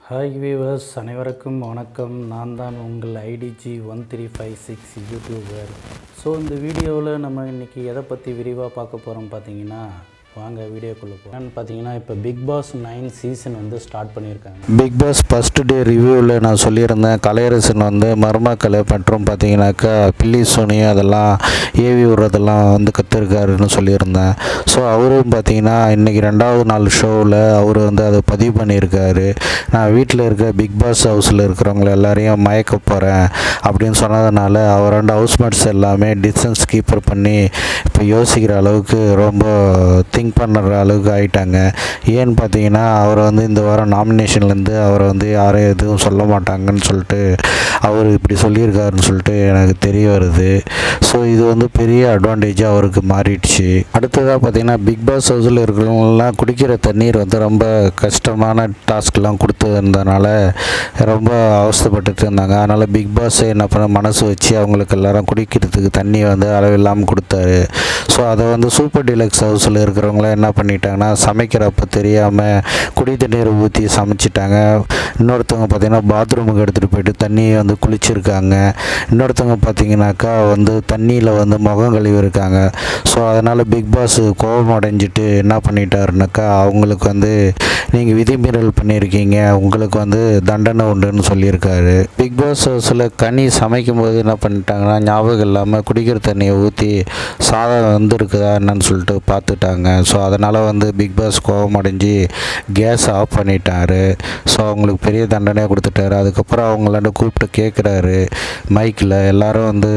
Hi viewers, அனைவருக்கும் வணக்கம். நான் தான் உங்கள் ஐடிஜி 1356 யூடியூபர். ஸோ இந்த வீடியோவில் நம்ம இன்றைக்கி எதை பற்றி விரிவாக பார்க்க போகிறோம் பார்த்தீங்கன்னா, வாங்க வீடியோக்குள்ளே போகிறோம். பார்த்தீங்கன்னா இப்போ பிக் பாஸ் 9 சீசன் வந்து ஸ்டார்ட் பண்ணியிருக்காங்க. பிக் பாஸ் ஃபஸ்ட் டே ரிவ்யூவில் நான் சொல்லியிருந்தேன், கலையரசன் வந்து மருமக்களை மற்றும் பார்த்தீங்கன்னாக்கா பில்லி சோனி அதெல்லாம் ஏவி விடுறதெல்லாம் வந்து கற்றுருக்காருன்னு சொல்லியிருந்தேன். ஸோ அவரும் பார்த்தீங்கன்னா இன்றைக்கி 2வது நாள் ஷோவில் அவர் வந்து அதை பதிவு பண்ணியிருக்காரு. நான் வீட்டில் இருக்க பிக் பாஸ் ஹவுஸில் இருக்கிறவங்கள எல்லாரையும் மயக்க போகிறேன் அப்படின்னு சொன்னதுனால அவர் 2 ஹவுஸ்மேட்ஸ் எல்லாமே டிஸ்டன்ஸ் கீப்பர் பண்ணி இப்போ யோசிக்கிற அளவுக்கு ரொம்ப திங்க் பண்ணுற அளவுக்கு ஆகிட்டாங்க. ஏன்னு பார்த்தீங்கன்னா அவர் வந்து இந்த வாரம் நாமினேஷன்லேருந்து அவரை வந்து யாரும் எதுவும் சொல்ல மாட்டாங்கன்னு சொல்லிட்டு அவர் இப்படி சொல்லியிருக்காருன்னு சொல்லிட்டு எனக்கு தெரிய வருது. ஸோ இது வந்து பெரிய அட்வான்டேஜாக அவருக்கு மாறிடுச்சு. அடுத்ததாக பார்த்தீங்கன்னா பிக் பாஸ் ஹவுஸில் இருக்கிறவங்களாம் குடிக்கிற தண்ணீர் வந்து ரொம்ப கஷ்டமான டாஸ்க்லாம் கொடுத்ததுனால ரொம்ப அவஸ்தைப்பட்டுட்டு இருந்தாங்க. அதனால் பிக் பாஸ் என்ன பண்ண மனசு வச்சு அவங்களுக்கு எல்லாரும் குடிக்கிறதுக்கு தண்ணி வந்து அளவில்லாமல் கொடுத்தாரு. ஸோ அதை வந்து சூப்பர் டீலக்ஸ் ஹவுஸில் இருக்கிறவங்களாம் என்ன பண்ணிட்டாங்கன்னா சமைக்கிறப்ப தெரியாமல் குடி தண்ணீரை ஊற்றி சமைச்சிட்டாங்க. இன்னொருத்தவங்க பார்த்திங்கன்னா பாத்ரூமுக்கு எடுத்துகிட்டு போயிட்டு தண்ணியை வந்து குளிச்சிருக்காங்க. இன்னொருத்தவங்க பார்த்திங்கனாக்கா வந்து தண்ணியில் வந்து முகம் கழுவிருக்காங்க. ஸோ அதனால் பிக் பாஸ் கோபம் அடைஞ்சிட்டு என்ன பண்ணிட்டாருனாக்கா அவங்களுக்கு வந்து நீங்கள் விதிமீறல் பண்ணியிருக்கீங்க, உங்களுக்கு வந்து தண்டனை உண்டுன்னு சொல்லியிருக்காரு. பிக் பாஸ் ஹவுஸில் கனி சமைக்கும் போது என்ன பண்ணிட்டாங்கன்னா ஞாபகம் இல்லாமல் குடிக்கிற தண்ணியை ஊற்றி சாதம் வந்துருக்குதா என்னன்னு சொல்லிட்டு பார்த்துட்டாங்க. ஸோ அதனால் வந்து பிக் பாஸ் கோபம் அடைஞ்சு கேஸ் ஆஃப் பண்ணிட்டாரு. ஸோ அவங்களுக்கு பெரிய தண்டனையாக கொடுத்துட்டாரு. அதுக்கப்புறம் அவங்களாண்ட கூப்பிட்டு கேட்குறாரு மைக்கில், எல்லோரும் வந்து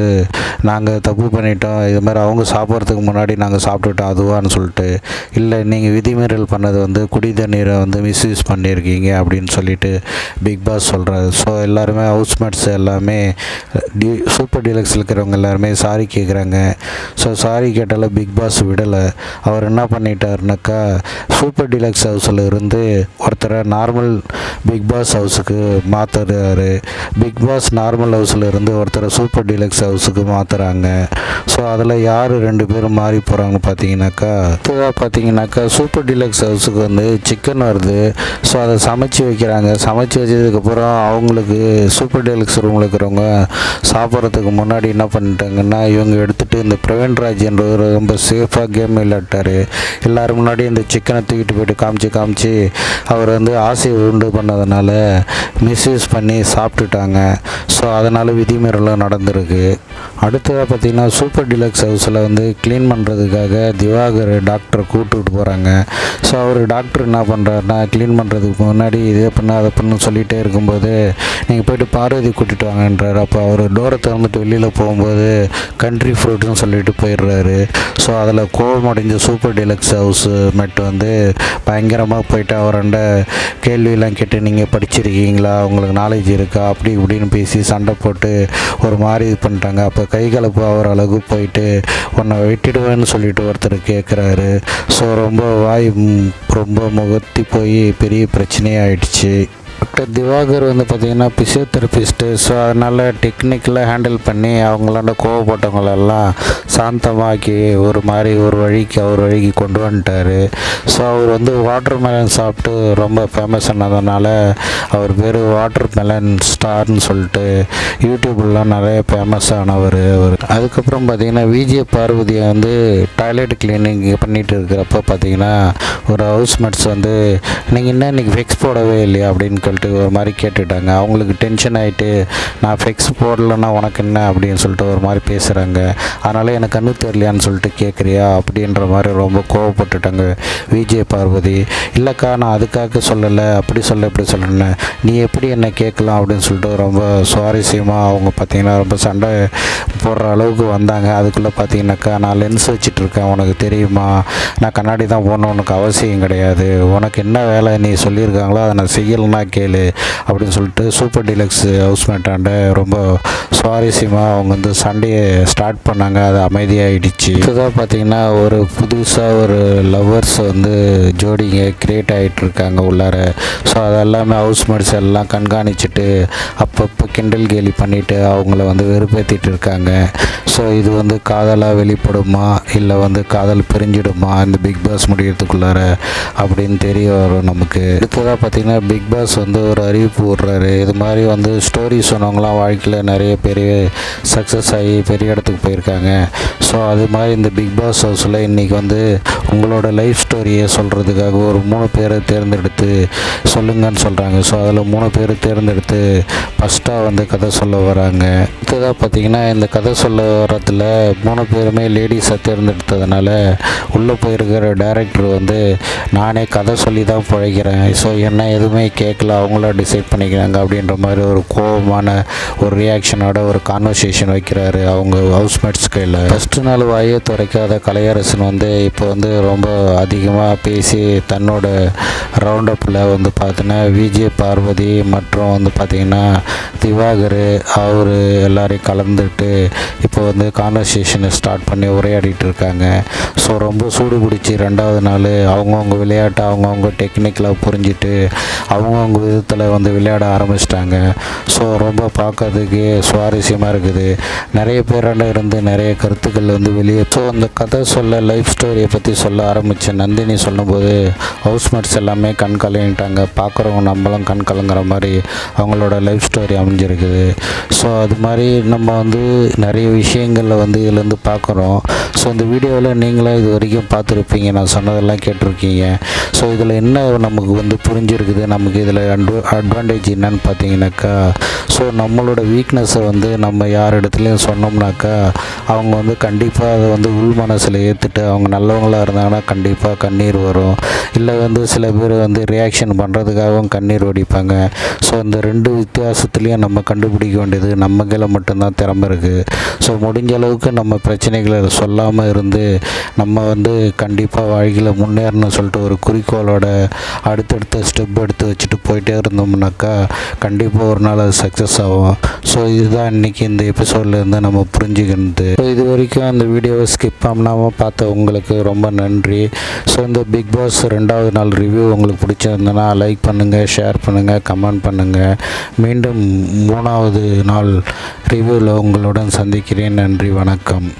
நாங்கள் தப்பு பண்ணிட்டோம், இது மாதிரி அவங்க சாப்பிட்றதுக்கு முன்னாடி நாங்கள் சாப்பிட்டுட்டோம் அதுவான்னு சொல்லிட்டு. இல்லை, நீங்கள் விதிமீறல் பண்ணது வந்து குடி தண்ணீரை வந்து மிஸ்யூஸ் பண்ணியிருக்கீங்க அப்படின்னு சொல்லிட்டு பிக் பாஸ் சொல்கிறாரு. ஸோ எல்லாருமே ஹவுஸ்மேட்ஸ் எல்லாமே சூப்பர் டீலக்ஸில் இருக்கிறவங்க எல்லாருமே சாரி கேட்குறாங்க. ஸோ சாரி கேட்டாலும் பிக் பாஸ் விடலை. அவர் என்ன பண்ணிட்டாருனாக்கா சூப்பர் டீலக்ஸ் ஹவுஸில் இருந்து ஒருத்தரை நார்மல் பிக் பாஸ் ஹவுஸுக்கு மாற்றுறாரு. பிக் பாஸ் நார்மல் ஹவுஸில் இருந்து ஒருத்தரை சூப்பர் டீலக்ஸ் ஹவுஸுக்கு மாற்றுறாங்க. ஸோ அதில் யார் 2 பேரும் மாறி போகிறாங்கன்னு பார்த்தீங்கன்னாக்கா சூப்பர் டீலக்ஸ் ஹவுஸுக்கு வந்து சிக்கன் வருது. ஸோ அதை சமைச்சு வைக்கிறாங்க. சமைச்சு வச்சதுக்கப்புறம் அவங்களுக்கு சூப்பர் டீலக்ஸ் ரூமில் இருக்கிறவங்க சாப்பிட்றதுக்கு முன்னாடி என்ன பண்ணிட்டாங்கன்னா இவங்க எடுத்துகிட்டு இந்த பிரவீன் ராஜ் என்றவர் ரொம்ப சேஃபாக கேம் விளையாட்டார். எல்லோரும் முன்னாடி இந்த சிக்கனை தூக்கிட்டு போய்ட்டு காமிச்சு அவர் வந்து ஆசையை உண்டு பண்ணதுனால மிஸ்யூஸ் பண்ணி சாப்பிட்டுட்டாங்க. ஸோ அதனால் விதிமீறலும் நடந்திருக்கு. அடுத்ததாக பார்த்திங்கன்னா சூப்பர் டீலக்ஸ் ஹவுஸில் வந்து க்ளீன் பண்ணுறதுக்காக திவாகர் டாக்டரை கூப்பிட்டுட்டு போகிறாங்க. ஸோ அவர் டாக்டர் என்ன பண்ணுறாருனா க்ளீன் பண்ணுறதுக்கு முன்னாடி இதே பண்ண அதை பண்ணு சொல்லிகிட்டே இருக்கும்போது நீங்கள் போய்ட்டு பார்வதி கூட்டிகிட்டு வாங்கன்றார். அப்போ அவர் டோரை திறந்துட்டு வெளியில் போகும்போது கண்ட்ரி ஃப்ரூட்னு சொல்லிட்டு போயிடுறாரு. ஸோ அதில் கோபம் அடைஞ்ச சூப்பர் டீலக்ஸ் ஹவுஸ் மேட் வந்து பயங்கரமாக போயிட்டு அவர்கிட்ட கேள்வியெல்லாம் கேட்டு நீங்கள் படிச்சிருக்கீங்களா, உங்களுக்கு நாலேஜ் இருக்கா அப்படி இப்படின்னு பேசி சண்டை போட்டு ஒரு மாதிரி இது பண்ணிட்டாங்க. அப்போ கை கலப்பு அவர் அளவுக்கு போயிட்டு உன்னை வெட்டிடுவேன்னு சொல்லிட்டு ஒருத்தர் கேட்குறாரு. ஸோ ரொம்ப முகத்தி போய் பெரிய பிரச்சனையாயிடுச்சு. டாக்டர் திவாகர் வந்து பார்த்திங்கன்னா பிசியோதெரபிஸ்ட்டு. ஸோ அதனால் டெக்னிக்கலாக ஹேண்டில் பண்ணி அவங்களாண்ட கோவப்பட்டவங்களெல்லாம் சாந்தமாக்கி ஒரு வழிக்கு கொண்டு வந்துட்டார். ஸோ அவர் வந்து வாட்டர் மெலன் சாப்பிட்டு ரொம்ப ஃபேமஸ் ஆனதுனால அவர் பேர் வாட்டர் மெலன் ஸ்டார்னு சொல்லிட்டு யூடியூப்லாம் நிறைய ஃபேமஸ் ஆனவர் அவர். அதுக்கப்புறம் பார்த்திங்கன்னா விஜே பார்வதியை வந்து டாய்லெட் கிளீனிங் பண்ணிகிட்டு இருக்கிறப்ப பார்த்திங்கன்னா ஒரு ஹவுஸ்மேட்ஸ் வந்து நீங்கள் என்ன இன்றைக்கி ஃபிக்ஸ் போடவே இல்லையா அப்படின்னு சொல்லிட்டு ஒரு மாதிரி கேட்டுட்டாங்க. அவங்களுக்கு டென்ஷன் ஆகிட்டு நான் ஃபிக்ஸ் போடலைன்னா உனக்கு என்ன அப்படின்னு சொல்லிட்டு ஒரு மாதிரி பேசுகிறாங்க. அதனால் எனக்கு கண்ணு தெரியலையான்னு சொல்லிட்டு கேட்குறியா அப்படின்ற மாதிரி ரொம்ப கோவப்பட்டுட்டாங்க விஜே பார்வதி. இல்லைக்கா, நான் அதுக்காக சொல்லலை, அப்படி இப்படி சொல்லணும், நீ எப்படி என்ன கேட்கலாம் அப்படின்னு சொல்லிட்டு ரொம்ப சுவாரஸ்யமாக அவங்க பார்த்திங்கன்னா ரொம்ப சண்டை போடுற அளவுக்கு வந்தாங்க. அதுக்குள்ளே பார்த்திங்கனாக்கா நான் லென்ஸ் வச்சிட்ருக்கேன், உனக்கு தெரியுமா, நான் கண்ணாடி தான் போடணும், உனக்கு அவசியம் கிடையாது, உனக்கு என்ன வேலை நீ சொல்லியிருக்காங்களோ அதை நான் செய்யலைன்னா கேளு அப்படின்னு சொல்லிட்டு சூப்பர் டீலக்ஸ் ஹவுஸ்மேட்டாண்ட ரொம்ப சுவாரஸ்யமாக அவங்க வந்து சண்டையை ஸ்டார்ட் பண்ணாங்க. அது அமைதியாகிடுச்சு. இதுதான் பார்த்திங்கன்னா ஒரு புதுசாக ஒரு லவ்வர்ஸ் வந்து ஜோடிங்க க்ரியேட் ஆகிட்டுருக்காங்க உள்ளார. ஸோ அதெல்லாமே ஹவுஸ்மேட்ஸ் எல்லாம் கண்காணிச்சுட்டு அப்பப்போ கிண்டல் கேலி பண்ணிவிட்டு அவங்கள வந்து வெறுப்பேற்றிட்டு இருக்காங்க. ஸோ இது வந்து காதலாக வெளிப்படுமா இல்லை வந்து காதல் பிரிஞ்சிடுமா இந்த பிக் பாஸ் முடிகிறதுக்குள்ளார அப்படின்னு தெரிய வரும் நமக்கு. அடுத்ததாக பார்த்திங்கன்னா பிக் பாஸ் வந்து ஒரு அறிவிப்பு விடுறாரு. இது மாதிரி வந்து ஸ்டோரி சொன்னவங்களாம் வாழ்க்கையில் நிறைய பேர் சக்ஸஸ் ஆகி பெரிய இடத்துக்கு போயிருக்காங்க. ஸோ அது மாதிரி இந்த பிக் பாஸ் ஹவுஸில் இன்றைக்கி வந்து உங்களோட லைஃப் ஸ்டோரியை சொல்கிறதுக்காக ஒரு 3 பேரை தேர்ந்தெடுத்து சொல்லுங்கன்னு சொல்கிறாங்க. ஸோ அதில் 3 பேர் தேர்ந்தெடுத்து ஃபஸ்ட்டாக வந்து கதை சொல்ல வராங்க. அடுத்ததாக பார்த்திங்கன்னா இந்த கதை சொல்ல வரத்தில் 3 பேருமே லேடிஸை தேர்ந்தெடுத்ததுனால உள்ளே போயிருக்கிற டைரக்டர் வந்து நானே கதை சொல்லி தான் பிழைக்கிறேன், ஸோ என்ன எதுவுமே கேட்கல, அவங்கள டிசைட் பண்ணிக்கிறாங்க அப்படின்ற மாதிரி ஒரு கோபமான ஒரு ரியாக்ஷனோட ஒரு கான்வர்சேஷன் வைக்கிறாரு அவங்க ஹவுஸ்மேட்ஸ் கையில். ஃபஸ்ட்டு நாள் வாயே துறைக்காத கலையரசன் வந்து இப்போ வந்து ரொம்ப அதிகமாக பேசி தன்னோட ரவுண்டப்பில் வந்து பார்த்தீங்கன்னா விஜய் பார்வதி மற்றும் வந்து பார்த்திங்கன்னா திவாகர் அவர் எல்லாரையும் கலந்துட்டு இப்போ வந்து கான்வர்சேஷனை ஸ்டார்ட் பண்ணி உரையாடிட்டு இருக்காங்க. ஸோ ரொம்ப சூடு பிடிச்சி 2வது நாள் அவங்கவுங்க விளையாட்டை அவங்கவுங்க டெக்னிக்கலாக புரிஞ்சுட்டு அவங்கவுங்க விதத்தில் வந்து விளையாட ஆரம்பிச்சிட்டாங்க. ஸோ ரொம்ப பார்க்கறதுக்கு சுவாரஸ்யமாக இருக்குது. நிறைய பேராண்ட இருந்து நிறைய கருத்துக்கள் வந்து வெளியே. ஸோ அந்த கதை சொல்ல லைஃப் ஸ்டோரியை பற்றி சொல்ல ஆரம்பித்த நந்தினி சொல்லும்போது ஹவுஸ்மேட்ஸ் எல்லாமே கண் கலங்கிட்டாங்க. பார்க்குறவங்க நம்மளும் கண் கலங்குற மாதிரி அவங்களோட லைஃப் ஸ்டோரி அமைஞ்சிருக்குது. ஸோ அது மாதிரி நம்ம வந்து நிறைய விஷயங்களில் வந்து இதுலேருந்து பார்க்குறோம். ஸோ இந்த வீடியோவில் நீங்களும் இது வரைக்கும் பார்த்துருப்பீங்க, நான் சொன்னதெல்லாம் கேட்டிருக்கீங்க. ஸோ இதில் என்ன நமக்கு வந்து புரிஞ்சிருக்குது, நமக்கு இதில் அட்வான்டேஜ் என்னன்னு பார்த்தீங்கன்னாக்கா, ஸோ நம்மளோட வீக்னஸை வந்து நம்ம யார் இடத்துலையும் சொன்னோம்னாக்கா அவங்க வந்து கண்டிப்பாக அதை வந்து உள் மனசில் ஏற்றுட்டு அவங்க நல்லவங்களாக இருந்தாங்கன்னா கண்டிப்பாக கண்ணீர் வரும். இல்லை வந்து சில பேர் வந்து ரியாக்ஷன் பண்ணுறதுக்காகவும் கண்ணீர் வடிப்பாங்க. ஸோ இந்த 2 வித்தியாசத்துலேயும் நம்ம கண்டுபிடிக்க வேண்டியது நம்ம கையில் மட்டும்தான் திறமை இருக்குது. ஸோ முடிஞ்ச அளவுக்கு நம்ம பிரச்சனைகளை சொல்லாமல் இருந்து நம்ம வந்து கண்டிப்பாக வாழ்க்கையில் முன்னேறணும்னு சொல்லிட்டு ஒரு குறிக்கோளோட அடுத்தடுத்த ஸ்டெப் எடுத்து வச்சுட்டு போயிட்டே இருந்தோம்னாக்கா கண்டிப்பாக ஒரு நாள் அது சக்ஸஸ் ஆகும். ஸோ இதுதான் இன்றைக்கி இந்த எபிசோட்லேருந்து நம்ம புரிஞ்சுக்கிறது. ஸோ இது வரைக்கும் அந்த வீடியோவை ஸ்கிப் பண்ணாமல் பார்த்த உங்களுக்கு ரொம்ப நன்றி. ஸோ இந்த பிக் பாஸ் 2வது நாள் ரிவ்யூ உங்களுக்கு பிடிச்சிருந்ததுன்னா லைக் பண்ணுங்கள், ஷேர் பண்ணுங்கள், கமெண்ட் பண்ணுங்கள். மீண்டும் 3வது நாள் ரிவ்யூவில் உங்களுடன் சந்திக்கிறேன். நன்றி, வணக்கம்.